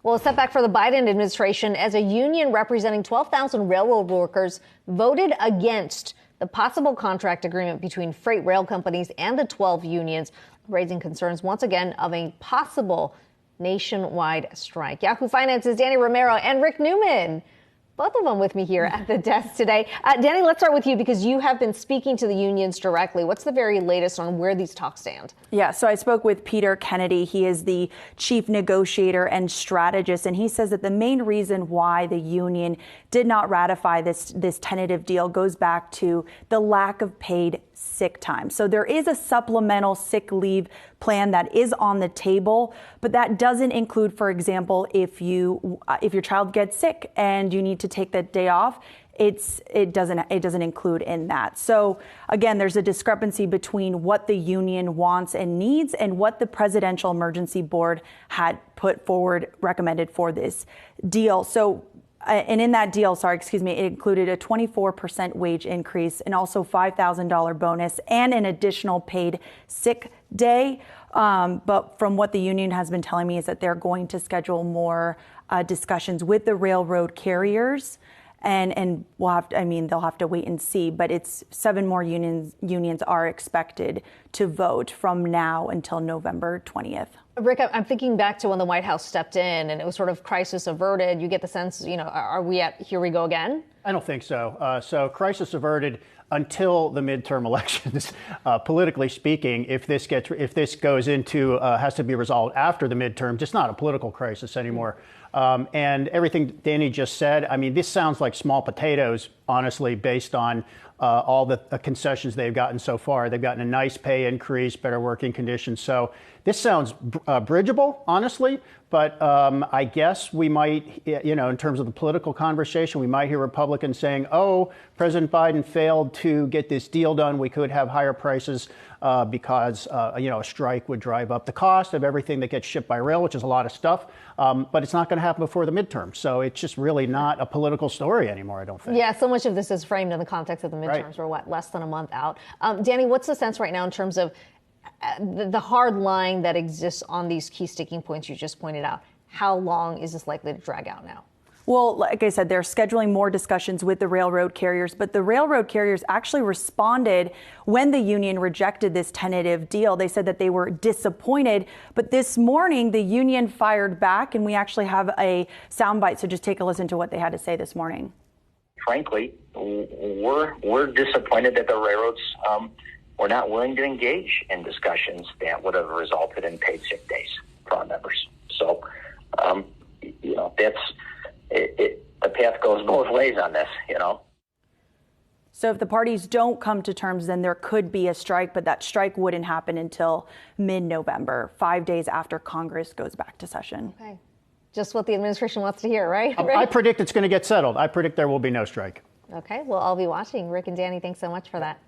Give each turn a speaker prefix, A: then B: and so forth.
A: Well, a setback for the Biden administration as a union representing 12,000 railroad workers voted against the possible contract agreement between freight rail companies and the 12 unions, raising concerns once again of a possible nationwide strike. Yahoo Finance's Dani Romero and Rick Newman, both of them with me here at the desk today. Dani, let's start with you because you have been speaking to the unions directly. What's the very latest on where these talks stand?
B: Yeah, so I spoke with Peter Kennedy. He is the chief negotiator and strategist, and he says that the main reason why the union did not ratify this tentative deal goes back to the lack of paid sick time. So there is a supplemental sick leave plan that is on the table, but that doesn't include, for example, if your child gets sick and you need to take that day off, it doesn't include in that. So again, there's a discrepancy between what the union wants and needs and what the Presidential Emergency Board had put forward, recommended for this deal. So and in that deal, it included a 24% wage increase and also $5,000 bonus and an additional paid sick day. But from what the union has been telling me is that they're going to schedule more discussions with the railroad carriers. And they'll have to wait and see. But it's 7 more unions are expected to vote from now until November 20th.
A: Rick, I'm thinking back to when the White House stepped in and it was sort of crisis averted. You get the sense, are we at here we go again?
C: I don't think so. So crisis averted until the midterm elections. Politically speaking, if this goes into has to be resolved after the midterms, it's not a political crisis anymore. And everything Dani just said, I mean, this sounds like small potatoes, honestly, based on all the concessions they've gotten so far. They've gotten a nice pay increase, better working conditions. So this sounds bridgeable, honestly. But I guess we might, in terms of the political conversation, we might hear Republicans saying, oh, President Biden failed to get this deal done. We could have higher prices because, a strike would drive up the cost of everything that gets shipped by rail, which is a lot of stuff. But it's not going to happen before the midterm. So it's just really not a political story anymore, I don't think.
A: Yeah, so much of this is framed in the context of the midterms. Right. We're less than a month out. Dani, what's the sense right now in terms of the hard line that exists on these key sticking points you just pointed out? How long is this likely to drag out now?
B: Well, like I said, they're scheduling more discussions with the railroad carriers, but the railroad carriers actually responded when the union rejected this tentative deal. They said that they were disappointed, but this morning the union fired back, and we actually have a soundbite, so just take a listen to what they had to say this morning.
D: Frankly, we're disappointed that the railroads were not willing to engage in discussions that would have resulted in paid sick days for our members. So, the path goes both ways on this,
B: So if the parties don't come to terms, then there could be a strike, but that strike wouldn't happen until mid-November, 5 days after Congress goes back to session.
A: Okay. Just what the administration wants to hear, right?
C: I predict it's going to get settled. I predict there will be no strike.
A: Okay, well, I'll be watching. Rick and Dani, thanks so much for that.